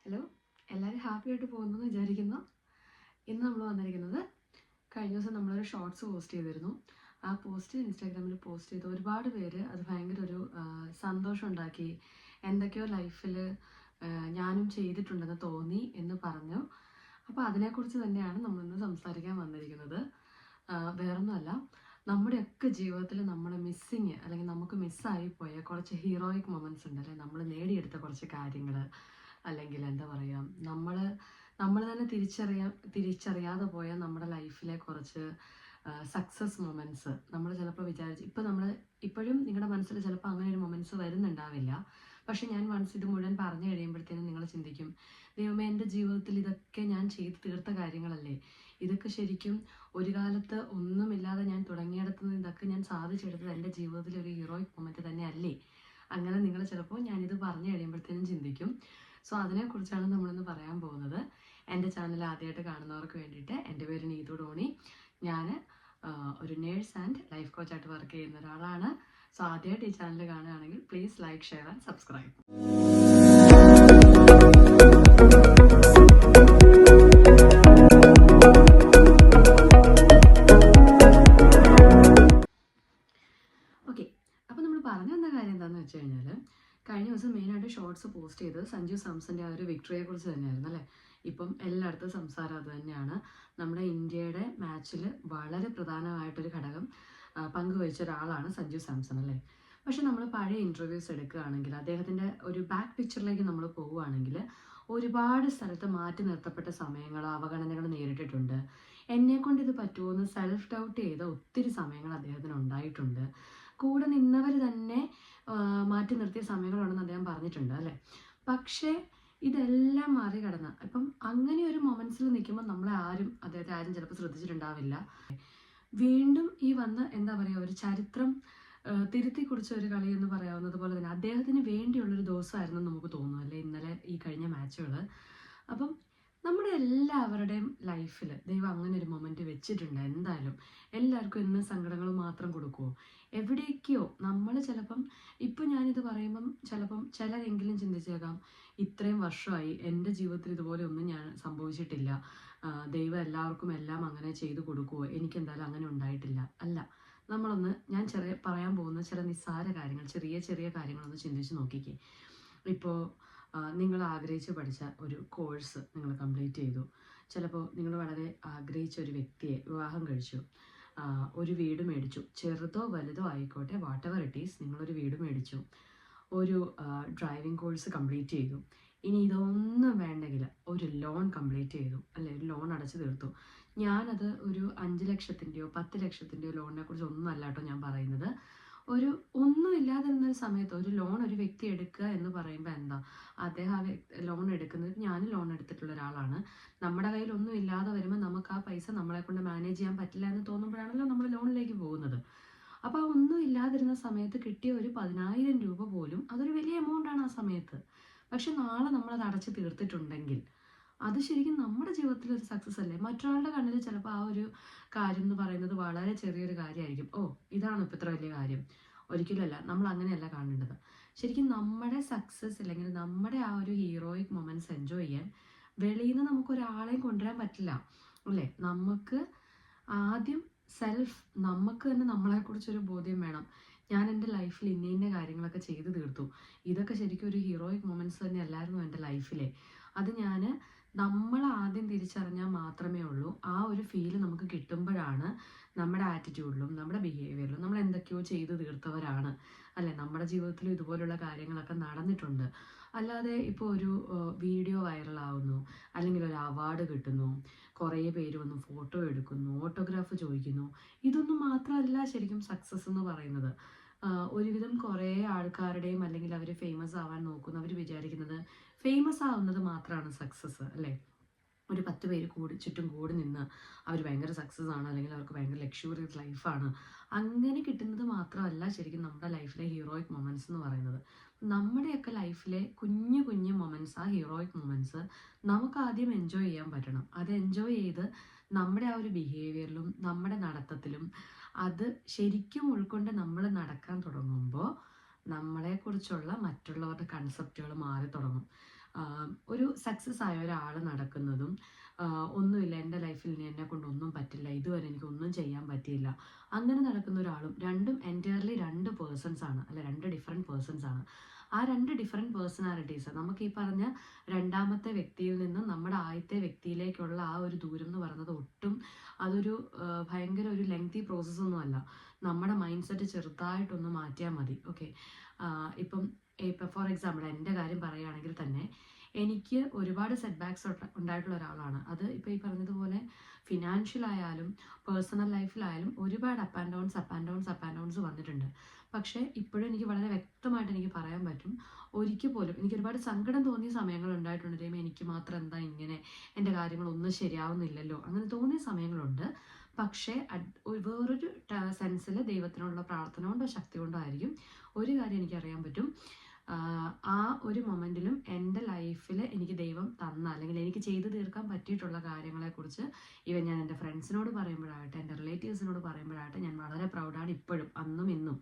Hello, എല്ലാവരും happy ആയിട്ട് പോകുന്നു എന്ന് വിചാരിക്കുന്നു. ഇന്ന് നമ്മൾ വന്നിരിക്കുന്നത് കഴിഞ്ഞ ദിവസം നമ്മളൊരു ഷോർട്സ് പോസ്റ്റ് ചെയ്തിരുന്നു. ആ പോസ്റ്റ് ഇൻസ്റ്റാഗ്രാമിൽ പോസ്റ്റ് ചെയ്ത് ഒരുപാട് പേര് അത് ഭയങ്കര ഒരു സന്തോഷം ഉണ്ടാക്കി. എന്തൊക്കെയോ ലൈഫിൽ ഞാനും ചെയ്തിട്ടുണ്ടെന്ന് തോന്നി എന്ന് പറഞ്ഞു. അപ്പോൾ അതിനെക്കുറിച്ച് തന്നെയാണ് നമ്മളിന്ന് സംസാരിക്കാൻ വന്നിരിക്കുന്നത്. വേറൊന്നുമല്ല, നമ്മുടെയൊക്കെ ജീവിതത്തിൽ നമ്മൾ മിസ്സിങ് അല്ലെങ്കിൽ നമുക്ക് മിസ്സായി പോയ കുറച്ച് ഹീറോയിക് മൊമെൻറ്റ്സ് ഉണ്ടല്ലേ, നമ്മൾ നേടിയെടുത്ത കുറച്ച് കാര്യങ്ങൾ, അല്ലെങ്കിൽ എന്താ പറയുക, നമ്മൾ തന്നെ തിരിച്ചറിയാതെ പോയ നമ്മുടെ ലൈഫിലെ കുറച്ച് സക്സസ് മൊമെൻറ്റ്സ് നമ്മൾ ചിലപ്പോൾ ഇപ്പം നമ്മൾ ഇപ്പോഴും നിങ്ങളുടെ മനസ്സിൽ ചിലപ്പോൾ അങ്ങനെ ഒരു മൊമെൻറ്റ്സ് വരുന്നുണ്ടാവില്ല. പക്ഷെ ഞാൻ വൺസ് ഇത് മുഴുവൻ പറഞ്ഞു കഴിയുമ്പോഴത്തേനും നിങ്ങൾ ചിന്തിക്കും, ദൈവമേ, എൻ്റെ ജീവിതത്തിൽ ഇതൊക്കെ ഞാൻ ചെയ്ത് തീർത്ത കാര്യങ്ങളല്ലേ, ഇതൊക്കെ ശരിക്കും ഒരു കാലത്ത് ഒന്നുമില്ലാതെ ഞാൻ തുടങ്ങിയിടത്ത് നിന്ന് ഇതൊക്കെ ഞാൻ സാധിച്ചെടുത്തത് എൻ്റെ ജീവിതത്തിലെ ഒരു ഹീറോയിക് മൊമെൻറ്റ് തന്നെ അല്ലേ. അങ്ങനെ നിങ്ങൾ ചിലപ്പോൾ ഞാനിത് പറഞ്ഞു കഴിയുമ്പോഴത്തേനും ചിന്തിക്കും. സോ അതിനെക്കുറിച്ചാണ് നമ്മളിന്ന് പറയാൻ പോകുന്നത്. എൻ്റെ ചാനൽ ആദ്യമായിട്ട് കാണുന്നവർക്ക് വേണ്ടിയിട്ട്, എൻ്റെ പേര് നീതു ഡോണി. ഞാൻ ഒരു നേഴ്സ് ആൻഡ് ലൈഫ് കോച്ചായിട്ട് വർക്ക് ചെയ്യുന്ന ഒരാളാണ്. സോ ആദ്യമായിട്ട് ഈ ചാനൽ കാണുകയാണെങ്കിൽ please like, share and subscribe. Okay, അപ്പോൾ നമ്മൾ പറഞ്ഞു വന്ന കാര്യം എന്താണെന്ന് വെച്ച് കഴിഞ്ഞാൽ, കഴിഞ്ഞ ദിവസം മെയിനായിട്ട് ഷോർട്സ് പോസ്റ്റ് ചെയ്തത് സഞ്ജു സാംസന്റെ ആ ഒരു വിക്ടറിയെ കുറിച്ച് തന്നെയായിരുന്നു അല്ലേ. ഇപ്പം എല്ലായിടത്തും സംസാരം അത് തന്നെയാണ്. നമ്മുടെ ഇന്ത്യയുടെ മാച്ചിൽ വളരെ പ്രധാനമായിട്ടൊരു ഘടകം പങ്കുവഹിച്ച ഒരാളാണ് സഞ്ജു സാംസൺ അല്ലേ. പക്ഷെ നമ്മൾ പഴയ ഇൻ്റർവ്യൂസ് എടുക്കുകയാണെങ്കിൽ, അദ്ദേഹത്തിൻ്റെ ഒരു ബാക്ക് പിക്ചറിലേക്ക് നമ്മൾ പോവുകയാണെങ്കിൽ, ഒരുപാട് സ്ഥലത്ത് മാറ്റി നിർത്തപ്പെട്ട സമയങ്ങൾ, അവഗണനകൾ നേരിട്ടിട്ടുണ്ട്. എന്നെക്കൊണ്ട് ഇത് പറ്റുമോ എന്ന് സെൽഫ് ഡൗട്ട് ചെയ്ത ഒത്തിരി സമയങ്ങൾ അദ്ദേഹത്തിന് ഉണ്ടായിട്ടുണ്ട്. കൂടെ നിന്നവർ തന്നെ മാറ്റി നിർത്തിയ സമയങ്ങളുണ്ടെന്ന് അദ്ദേഹം പറഞ്ഞിട്ടുണ്ട് അല്ലേ. പക്ഷേ ഇതെല്ലാം മറികടന്ന് ഇപ്പം അങ്ങനെ ഒരു മൊമെൻറ്റ്സിൽ നിൽക്കുമ്പോൾ അദ്ദേഹത്തെ ആരും ചിലപ്പോൾ ശ്രദ്ധിച്ചിട്ടുണ്ടാവില്ല. വീണ്ടും ഈ വന്ന് എന്താ പറയുക, ഒരു ചരിത്രം തിരുത്തി കുറിച്ച ഒരു കളി എന്ന് പറയാവുന്നത് പോലെ തന്നെ അദ്ദേഹത്തിന് വേണ്ടിയുള്ളൊരു ദിവസമായിരുന്നു നമുക്ക് തോന്നുന്നു അല്ലേ ഇന്നലെ ഈ കഴിഞ്ഞ മാച്ചുകൾ. അപ്പം നമ്മുടെ എല്ലാവരുടെയും ലൈഫിൽ ദൈവം അങ്ങനെ ഒരു മൊമെൻറ്റ് വെച്ചിട്ടുണ്ട്. എന്തായാലും എല്ലാവർക്കും ഇന്ന് സങ്കടങ്ങൾ മാത്രം കൊടുക്കുമോ? എവിടേക്കോ നമ്മൾ ചിലപ്പം, ഇപ്പം ഞാനിത് പറയുമ്പം ചിലപ്പം ചിലരെങ്കിലും ചിന്തിച്ചേക്കാം, ഇത്രയും വർഷമായി എൻ്റെ ജീവിതത്തിൽ ഇതുപോലെ ഒന്നും ഞാൻ സംഭവിച്ചിട്ടില്ല, ദൈവം എല്ലാവർക്കും എല്ലാം അങ്ങനെ ചെയ്തു കൊടുക്കുമോ, എനിക്കെന്തായാലും അങ്ങനെ ഉണ്ടായിട്ടില്ല. അല്ല, ഞാൻ പറയാൻ പോകുന്ന ചില നിസ്സാര കാര്യങ്ങൾ, ചെറിയ ചെറിയ കാര്യങ്ങളൊന്ന് ചിന്തിച്ച് നോക്കിക്കേ. ഇപ്പോൾ നിങ്ങൾ ആഗ്രഹിച്ച് പഠിച്ച ഒരു കോഴ്സ് നിങ്ങൾ കംപ്ലീറ്റ് ചെയ്തു. ചിലപ്പോൾ നിങ്ങൾ വളരെ ആഗ്രഹിച്ച ഒരു വ്യക്തിയെ വിവാഹം കഴിച്ചു. ഒരു വീട് മേടിച്ചു. ചെറുതോ വലുതോ ആയിക്കോട്ടെ, വാട്ട് എവർ ഇറ്റ് ഈസ്, നിങ്ങളൊരു വീട് മേടിച്ചു. ഒരു ഡ്രൈവിംഗ് കോഴ്സ് കംപ്ലീറ്റ് ചെയ്തു. ഇനി ഇതൊന്നും വേണ്ടെങ്കിൽ ഒരു ലോൺ കംപ്ലീറ്റ് ചെയ്തു അല്ലെ, ഒരു ലോൺ അടച്ചു തീർത്തു. ഞാനത് ഒരു 5 ലക്ഷത്തിൻ്റെയോ 10 ലക്ഷത്തിൻ്റെയോ ലോണിനെ കുറിച്ച് ഒന്നും അല്ല കേട്ടോ ഞാൻ പറയുന്നത്. ഒരു ഒന്നും ഇല്ലാതിരുന്ന സമയത്ത് ഒരു ലോൺ ഒരു വ്യക്തി എടുക്കുക എന്ന് പറയുമ്പോൾ എന്താ, അദ്ദേഹം ആ ലോൺ എടുക്കുന്നത്, ഞാനും ലോൺ എടുത്തിട്ടുള്ള ഒരാളാണ്. നമ്മുടെ കയ്യിൽ ഒന്നും ഇല്ലാതെ വരുമ്പോൾ നമുക്ക് ആ പൈസ നമ്മളെ കൊണ്ട് മാനേജ് ചെയ്യാൻ പറ്റില്ല എന്ന് തോന്നുമ്പോഴാണല്ലോ നമ്മൾ ലോണിലേക്ക് പോകുന്നത്. അപ്പോൾ ആ ഒന്നും ഇല്ലാതിരുന്ന സമയത്ത് കിട്ടിയ ഒരു 10,000 രൂപ പോലും അതൊരു വലിയ എമൗണ്ട് ആണ് ആ സമയത്ത്. പക്ഷെ നാളെ നമ്മളത് അടച്ചു തീർത്തിട്ടുണ്ടെങ്കിൽ അത് ശരിക്കും നമ്മുടെ ജീവിതത്തിൽ ഒരു സക്സസ് അല്ലേ. മറ്റൊരാളുടെ കണ്ണിൽ ചിലപ്പോൾ ആ ഒരു കാര്യം എന്ന് പറയുന്നത് വളരെ ചെറിയൊരു കാര്യമായിരിക്കും. ഓ, ഇതാണ് ഇപ്പം ഇത്ര വലിയ കാര്യം. ഒരിക്കലുമല്ല, നമ്മൾ അങ്ങനെയല്ല കാണേണ്ടത്. ശരിക്കും നമ്മുടെ സക്സസ് അല്ലെങ്കിൽ നമ്മുടെ ആ ഒരു ഹീറോയിക് മൊമെന്റ്സ് എൻജോയ് ചെയ്യാൻ വെളിയിൽ നിന്ന് നമുക്കൊരാളെയും കൊണ്ടുവരാൻ പറ്റില്ല അല്ലേ. നമുക്ക് ആദ്യം നമുക്ക് തന്നെ നമ്മളെക്കുറിച്ചൊരു ബോധ്യം വേണം. ഞാൻ എൻ്റെ ലൈഫിൽ ഇന്ന കാര്യങ്ങളൊക്കെ ചെയ്തു തീർത്തു. ഇതൊക്കെ ശരിക്കും ഒരു ഹീറോയിക് മൊമെന്റ്സ് തന്നെ അല്ലായിരുന്നു എൻ്റെ ലൈഫിലെ. അത് നമ്മൾ ആദ്യം തിരിച്ചറിഞ്ഞാൽ മാത്രമേ ഉള്ളൂ. ആ ഒരു ഫീല് നമുക്ക് കിട്ടുമ്പോഴാണ് നമ്മുടെ ആറ്റിറ്റ്യൂഡിലും നമ്മുടെ ബിഹേവിയറിലും നമ്മൾ എന്തൊക്കെയോ ചെയ്തു തീർത്തവരാണ് അല്ലെ. നമ്മുടെ ജീവിതത്തിലും ഇതുപോലുള്ള കാര്യങ്ങളൊക്കെ നടന്നിട്ടുണ്ട്. അല്ലാതെ ഇപ്പോൾ ഒരു വീഡിയോ വൈറലാവുന്നു, അല്ലെങ്കിൽ ഒരു അവാർഡ് കിട്ടുന്നു, കുറേ പേര് വന്ന് ഫോട്ടോ എടുക്കുന്നു, ഓട്ടോഗ്രാഫ് ചോദിക്കുന്നു, ഇതൊന്നും മാത്രമല്ല ശരിക്കും സക്സസ് എന്ന് പറയുന്നത്. ഒരുവിധം കുറേ ആൾക്കാരുടെയും, അല്ലെങ്കിൽ അവർ ഫേമസ് ആവാൻ നോക്കുന്നു, അവർ വിചാരിക്കുന്നത് ഫേമസ് ആവുന്നത് മാത്രമാണ് സക്സസ് അല്ലേ. ഒരു 10 പേര് ചുറ്റും കൂടി നിന്ന് അവർ ഭയങ്കര സക്സസ് ആണ്, അല്ലെങ്കിൽ അവർക്ക് ഭയങ്കര ലക്ഷറിയസ് ലൈഫാണ്, അങ്ങനെ കിട്ടുന്നത് മാത്രമല്ല ശരിക്കും നമ്മുടെ ലൈഫിലെ ഹീറോയിക് മൊമെന്റ്സ് എന്ന് പറയുന്നത്. നമ്മുടെയൊക്കെ ലൈഫിലെ കുഞ്ഞു കുഞ്ഞു മൊമെന്റ്സ്, ആ ഹീറോയിക് മൊമെന്റ്സ് നമുക്ക് ആദ്യം എൻജോയ് ചെയ്യാൻ പറ്റണം. അത് എൻജോയ് ചെയ്ത് നമ്മുടെ ആ ഒരു ബിഹേവിയറിലും നമ്മുടെ നടത്തത്തിലും അത് ശരിക്കും ഉൾക്കൊണ്ട് നമ്മൾ നടക്കാൻ തുടങ്ങുമ്പോൾ നമ്മളെക്കുറിച്ചുള്ള മറ്റുള്ളവരുടെ കൺസെപ്റ്റുകൾ മാറി തുടങ്ങും. ഒരു സക്സസ് ആയ ഒരാൾ നടക്കുന്നതും ഒന്നുമില്ല, എൻ്റെ ലൈഫിൽ ഇനി എന്നെ കൊണ്ട് ഒന്നും പറ്റില്ല, ഇതുവരെ എനിക്ക് ഒന്നും ചെയ്യാൻ പറ്റിയില്ല, അങ്ങനെ നടക്കുന്ന ഒരാളും, രണ്ടും എൻറ്റയർലി രണ്ട് പേഴ്സൺസ് ആണ്, അല്ല രണ്ട് ഡിഫറെൻറ്റ് പേഴ്സൺസ് ആണ്. ആ രണ്ട് ഡിഫറെൻറ്റ് പേഴ്സണാലിറ്റീസ് നമുക്ക് ഈ പറഞ്ഞ രണ്ടാമത്തെ വ്യക്തിയിൽ നിന്നും നമ്മുടെ ആദ്യത്തെ വ്യക്തിയിലേക്കുള്ള ആ ഒരു ദൂരം എന്ന് പറയുന്നത് ഒട്ടും അതൊരു ഭയങ്കര ഒരു ലെങ്തി പ്രോസസ്സൊന്നും അല്ല. നമ്മുടെ മൈൻഡ് സെറ്റ് ചെറുതായിട്ടൊന്ന് മാറ്റിയാൽ മതി. ഓക്കെ, ഇപ്പം ഫോർ എക്സാമ്പിൾ എൻ്റെ കാര്യം പറയുകയാണെങ്കിൽ തന്നെ എനിക്ക് ഒരുപാട് സെറ്റ് ബാക്സ് ഉണ്ടായിട്ടുള്ള ഒരാളാണ്. അത് ഇപ്പോൾ ഈ പറഞ്ഞതുപോലെ ഫിനാൻഷ്യൽ ആയാലും പേഴ്സണൽ ലൈഫിലായാലും ഒരുപാട് അപ്പ് ആൻഡ് ഡൗൺസ് വന്നിട്ടുണ്ട്. പക്ഷേ ഇപ്പോഴും എനിക്ക് വളരെ വ്യക്തമായിട്ട് എനിക്ക് പറയാൻ പറ്റും, ഒരിക്കൽ പോലും എനിക്ക് ഒരുപാട് സങ്കടം തോന്നിയ സമയങ്ങൾ ഉണ്ടായിട്ടുണ്ട്. ദൈവം എനിക്ക് മാത്രം എന്താ ഇങ്ങനെ, എൻ്റെ കാര്യങ്ങളൊന്നും ശരിയാവുന്നില്ലല്ലോ, അങ്ങനെ തോന്നിയ സമയങ്ങളുണ്ട്. പക്ഷേ വേറൊരു സെൻസിൽ ദൈവത്തിനുള്ള പ്രാർത്ഥന കൊണ്ടോ ശക്തി കൊണ്ടോ ആയിരിക്കും ഒരു കാര്യം എനിക്കറിയാൻ പറ്റും, ആ ഒരു മൊമെൻറ്റിലും എൻ്റെ ലൈഫിൽ എനിക്ക് ദൈവം തന്ന അല്ലെങ്കിൽ എനിക്ക് ചെയ്തു തീർക്കാൻ പറ്റിയിട്ടുള്ള കാര്യങ്ങളെക്കുറിച്ച് ഞാൻ എൻ്റെ ഫ്രണ്ട്സിനോട് പറയുമ്പോഴാകട്ടെ, എൻ്റെ റിലേറ്റീവ്സിനോട് പറയുമ്പോഴാകട്ടെ ഞാൻ വളരെ പ്രൗഡാണ് ഇപ്പോഴും, അന്നും ഇന്നും.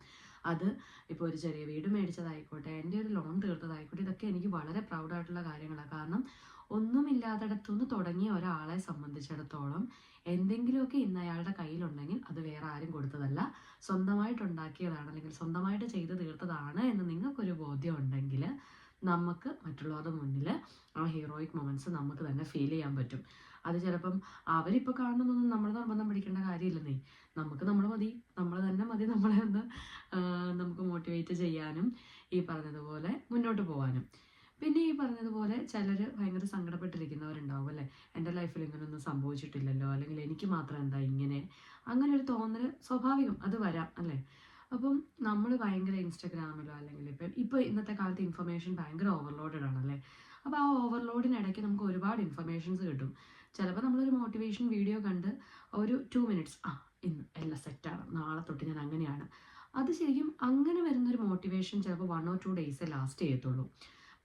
അത് ഇപ്പോൾ ഒരു ചെറിയ വീട് മേടിച്ചതായിക്കോട്ടെ, എൻ്റെ ഒരു ലോൺ തീർത്തതായിക്കോട്ടെ, ഇതൊക്കെ എനിക്ക് വളരെ പ്രൗഡായിട്ടുള്ള കാര്യങ്ങളാണ്. കാരണം ഒന്നുമില്ലാത്തിടത്തുനിന്ന് തുടങ്ങിയ ഒരാളെ സംബന്ധിച്ചിടത്തോളം എന്തെങ്കിലുമൊക്കെ ഇന്ന് അയാളുടെ കയ്യിലുണ്ടെങ്കിൽ അത് വേറെ ആരും കൊടുത്തതല്ല, സ്വന്തമായിട്ടുണ്ടാക്കിയതാണ് അല്ലെങ്കിൽ സ്വന്തമായിട്ട് ചെയ്ത് തീർത്തതാണ് എന്ന് നിങ്ങൾക്കൊരു ബോധ്യം ഉണ്ടെങ്കിൽ നമുക്ക് മറ്റുള്ളവരുടെ മുന്നിൽ ആ ഹീറോയിക് മൊമെൻറ്റ്സ് നമുക്ക് തന്നെ ഫീൽ ചെയ്യാൻ പറ്റും. അത് ചിലപ്പം അവരിപ്പോൾ കാണുന്നതൊന്നും നമ്മൾ നിർബന്ധം പിടിക്കേണ്ട കാര്യമില്ലെന്നേ, നമുക്ക് നമ്മൾ തന്നെ മതി നമ്മളെ ഒന്ന് നമുക്ക് മോട്ടിവേറ്റ് ചെയ്യാനും ഈ പറഞ്ഞതുപോലെ മുന്നോട്ട് പോകാനും. പിന്നെ ഈ പറഞ്ഞതുപോലെ ചിലർ ഭയങ്കര സങ്കടപ്പെട്ടിരിക്കുന്നവരുണ്ടാവും അല്ലേ, എൻ്റെ ലൈഫിൽ ഇങ്ങനെയൊന്നും സംഭവിച്ചിട്ടില്ലല്ലോ, അല്ലെങ്കിൽ എനിക്ക് മാത്രം എന്താ ഇങ്ങനെ, അങ്ങനെ ഒരു തോന്നൽ സ്വാഭാവികം, അത് വരാം അല്ലേ. അപ്പം നമ്മൾ ഭയങ്കര ഇൻസ്റ്റഗ്രാമിലോ അല്ലെങ്കിൽ ഇപ്പോൾ ഇന്നത്തെ കാലത്ത് ഇൻഫർമേഷൻ ഭയങ്കര ഓവർലോഡഡ് ആണല്ലേ. അപ്പോൾ ആ ഓവർലോഡിനിടയ്ക്ക് നമുക്ക് ഒരുപാട് ഇൻഫർമേഷൻസ് കിട്ടും. ചിലപ്പോൾ നമ്മളൊരു മോട്ടിവേഷൻ വീഡിയോ കണ്ട് ഒരു 2 മിനിറ്റ്സ് ഇന്ന് എല്ലാം സെറ്റാണ്, നാളെ തൊട്ട് ഞാൻ അങ്ങനെയാണ്, അത് ശരിക്കും അങ്ങനെ വരുന്നൊരു മോട്ടിവേഷൻ ചിലപ്പോൾ 1 or 2 ഡേയ്സേ ലാസ്റ്റ് ചെയ്യത്തുള്ളൂ.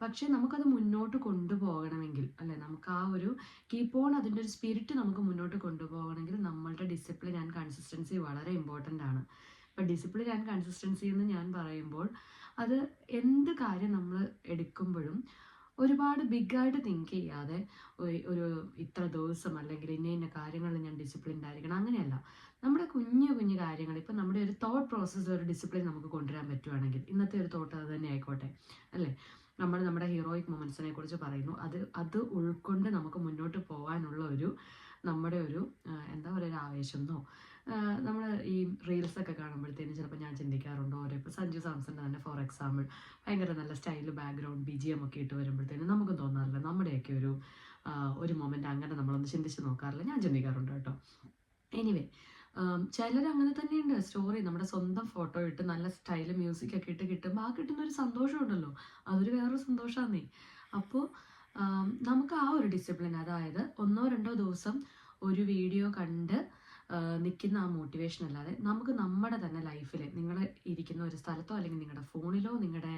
പക്ഷേ നമുക്കത് മുന്നോട്ട് കൊണ്ടുപോകണമെങ്കിൽ അല്ലേ, നമുക്ക് ആ ഒരു കീപ്പ് ഓൺ അതിൻ്റെ ഒരു സ്പിരിറ്റ് നമുക്ക് മുന്നോട്ട് കൊണ്ടുപോകണമെങ്കിൽ നമ്മളുടെ ഡിസിപ്ലിൻ ആൻഡ് കൺസിസ്റ്റൻസി വളരെ ഇമ്പോർട്ടൻ്റ് ആണ്. ഇപ്പം ഡിസിപ്ലിൻ ആൻഡ് കൺസിസ്റ്റൻസി എന്ന് ഞാൻ പറയുമ്പോൾ അത് എന്ത് കാര്യം നമ്മൾ എടുക്കുമ്പോഴും ഒരുപാട് ബിഗായിട്ട് തിങ്ക് ചെയ്യാതെ ഒരു ഇത്ര ദിവസം അല്ലെങ്കിൽ ഇന്ന കാര്യങ്ങളിൽ ഞാൻ ഡിസിപ്ലിൻഡ് ആയിരിക്കണം, അങ്ങനെയല്ല. നമ്മുടെ കുഞ്ഞു കുഞ്ഞു കാര്യങ്ങൾ, ഇപ്പം നമ്മുടെ ഒരു തോട്ട് പ്രോസസ്സിൽ ഒരു ഡിസിപ്ലിൻ നമുക്ക് കൊണ്ടുവരാൻ പറ്റുവാണെങ്കിൽ, ഇന്നത്തെ ഒരു തോട്ട് അത് തന്നെ ആയിക്കോട്ടെ അല്ലേ, നമ്മുടെ ഹീറോയിക് മൊമെൻറ്റ്സിനെ കുറിച്ച് പറയുന്നു, അത് ഉൾക്കൊണ്ട് നമുക്ക് മുന്നോട്ട് പോകാനുള്ള നമ്മുടെ ഒരു എന്താ പറയുക, ഒരു ആവേശം എന്നോ, നമ്മൾ ഈ റീൽസൊക്കെ കാണുമ്പോഴത്തേനും ചിലപ്പോൾ ഞാൻ ചിന്തിക്കാറുണ്ടോ, ഇപ്പോൾ സഞ്ജു സാംസൻ്റെ തന്നെ ഫോർ എക്സാമ്പിൾ ഭയങ്കര നല്ല സ്റ്റൈൽ ബാക്ക്ഗ്രൗണ്ട് BGM ഒക്കെ ഇട്ട് വരുമ്പോഴത്തേനും നമുക്കും തോന്നാറില്ല നമ്മുടെയൊക്കെ ഒരു മൊമെൻറ്റ്, അങ്ങനെ നമ്മളൊന്ന് ചിന്തിച്ച് നോക്കാറില്ല, ഞാൻ ചിന്തിക്കാറുണ്ട് കേട്ടോ. എനിവേ ചിലർ അങ്ങനെ തന്നെയുണ്ട്, സ്റ്റോറി നമ്മുടെ സ്വന്തം ഫോട്ടോ ഇട്ട് നല്ല സ്റ്റൈൽ മ്യൂസിക് ഒക്കെ ഇട്ട് കിട്ടുമ്പോൾ ആ കിട്ടുന്നൊരു സന്തോഷമുണ്ടല്ലോ, അതൊരു വേറൊരു സന്തോഷമാണേ. അപ്പോൾ നമുക്ക് ആ ഒരു ഡിസിപ്ലിൻ, അതായത് 1-2 ദിവസം ഒരു വീഡിയോ കണ്ട് നിൽക്കുന്ന ആ മോട്ടിവേഷൻ അല്ലാതെ നമുക്ക് നമ്മുടെ തന്നെ ലൈഫിൽ നിങ്ങൾ ഇരിക്കുന്ന ഒരു സ്ഥലത്തോ അല്ലെങ്കിൽ നിങ്ങളുടെ ഫോണിലോ നിങ്ങളുടെ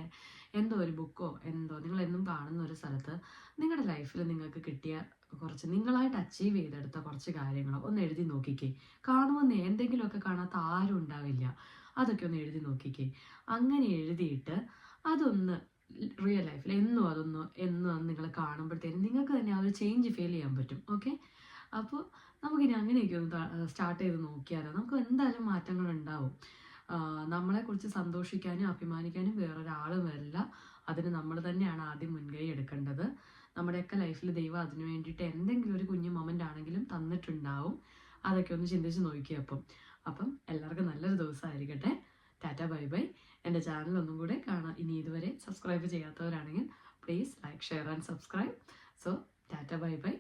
എന്തോ ഒരു ബുക്കോ എന്തോ നിങ്ങളെന്നും കാണുന്ന ഒരു സ്ഥലത്ത് നിങ്ങളുടെ ലൈഫിൽ നിങ്ങൾക്ക് കിട്ടിയ കുറച്ച് നിങ്ങളായിട്ട് അച്ചീവ് ചെയ്തെടുത്ത കുറച്ച് കാര്യങ്ങളോ ഒന്ന് എഴുതി നോക്കിക്കേ. കാണുമെന്നേ എന്തെങ്കിലുമൊക്കെ കാണാത്ത ആരും ഉണ്ടാവില്ല, അതൊക്കെ ഒന്ന് എഴുതി നോക്കിക്കേ. അങ്ങനെ എഴുതിയിട്ട് അതൊന്ന് റിയൽ ലൈഫിൽ എന്നും നിങ്ങൾ കാണുമ്പോഴത്തേനും നിങ്ങൾക്ക് തന്നെ ആ ഒരു ചേഞ്ച് ഫീൽ ചെയ്യാൻ പറ്റും. ഓക്കെ, അപ്പോൾ നമുക്കിനി അങ്ങനെയൊക്കെ ഒന്ന് സ്റ്റാർട്ട് ചെയ്ത് നോക്കിയാലോ, നമുക്ക് എന്തായാലും മാറ്റങ്ങൾ ഉണ്ടാവും. നമ്മളെക്കുറിച്ച് സന്തോഷിക്കാനും അഭിമാനിക്കാനും വേറൊരാളും വരില്ല, അതിന് നമ്മൾ തന്നെയാണ് ആദ്യം മുൻകൈ എടുക്കേണ്ടത്. നമ്മുടെയൊക്കെ ലൈഫിൽ ദൈവം അതിനു വേണ്ടിയിട്ട് എന്തെങ്കിലും ഒരു കുഞ്ഞു മൊമെൻ്റ് ആണെങ്കിലും തന്നിട്ടുണ്ടാവും, അതൊക്കെ ഒന്ന് ചിന്തിച്ച് നോക്കിയേ. അപ്പം എല്ലാവർക്കും നല്ലൊരു ദിവസമായിരിക്കട്ടെ. Tata bye bye. എൻ്റെ ചാനൽ ഒന്നും കൂടെ കാണാം, ഇനി ഇതുവരെ സബ്സ്ക്രൈബ് ചെയ്യാത്തവരാണെങ്കിൽ please like share and subscribe. So tata bye by.